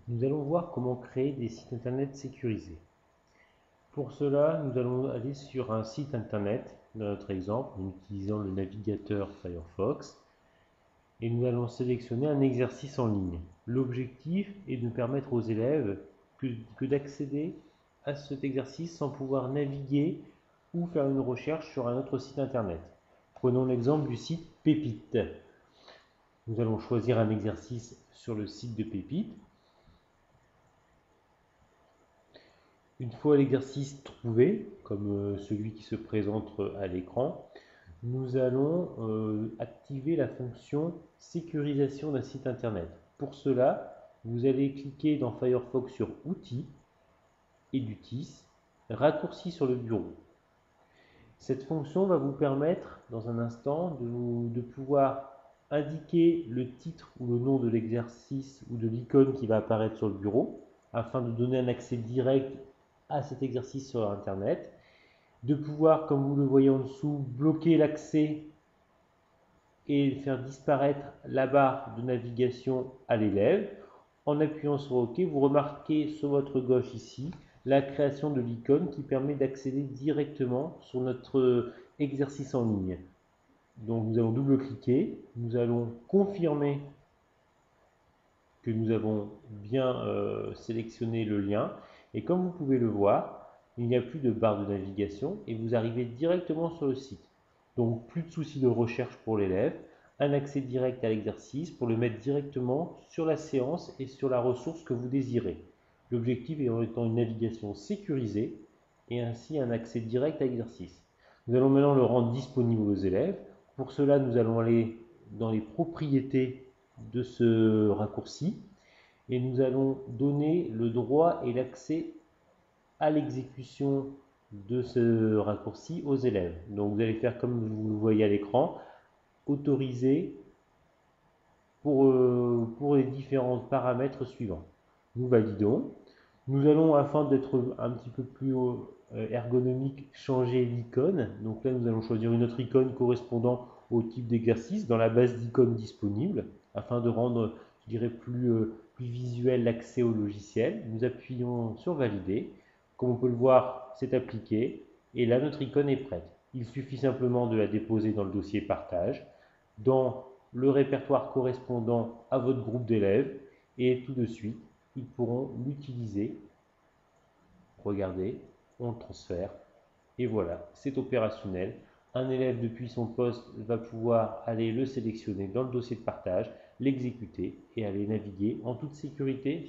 Nous allons voir comment créer des sites internet sécurisés. Pour cela, nous allons aller sur un site internet, dans notre exemple, en utilisant le navigateur Firefox, et nous allons sélectionner un exercice en ligne. L'objectif est de permettre aux élèves que d'accéder à cet exercice sans pouvoir naviguer ou faire une recherche sur un autre site internet. Prenons l'exemple du site Pépite. Nous allons choisir un exercice sur le site de Pépite. Une fois l'exercice trouvé, comme celui qui se présente à l'écran, nous allons activer la fonction sécurisation d'un site internet. Pour cela, vous allez cliquer dans Firefox sur Outils, Edutis, Raccourci sur le bureau. Cette fonction va vous permettre, dans un instant, de pouvoir indiquer le titre ou le nom de l'exercice ou de l'icône qui va apparaître sur le bureau, afin de donner un accès direct à cet exercice sur Internet, de pouvoir, comme vous le voyez en dessous, bloquer l'accès et faire disparaître la barre de navigation à l'élève. En appuyant sur OK, vous remarquez sur votre gauche ici la création de l'icône qui permet d'accéder directement sur notre exercice en ligne. Donc nous allons double-cliquer, nous allons confirmer que nous avons bien sélectionné le lien, et comme vous pouvez le voir, il n'y a plus de barre de navigation et vous arrivez directement sur le site. Donc plus de soucis de recherche pour l'élève, un accès direct à l'exercice pour le mettre directement sur la séance et sur la ressource que vous désirez. L'objectif étant une navigation sécurisée et ainsi un accès direct à l'exercice. Nous allons maintenant le rendre disponible aux élèves. Pour cela, nous allons aller dans les propriétés de ce raccourci et nous allons donner le droit et l'accès à l'exécution de ce raccourci aux élèves. Donc vous allez faire comme vous le voyez à l'écran, autoriser pour les différents paramètres suivants. Nous validons. Nous allons, afin d'être un petit peu plus ergonomique, changer l'icône. Donc là, nous allons choisir une autre icône correspondant au type d'exercice dans la base d'icônes disponible, afin de rendre, je dirais, plus visuel l'accès au logiciel. Nous appuyons sur Valider. Comme on peut le voir, c'est appliqué. Et là, notre icône est prête. Il suffit simplement de la déposer dans le dossier Partage, dans le répertoire correspondant à votre groupe d'élèves, et tout de suite, ils pourront l'utiliser. Regardez, on le transfère, et voilà, c'est opérationnel. Un élève depuis son poste va pouvoir aller le sélectionner dans le dossier de partage, l'exécuter et aller naviguer en toute sécurité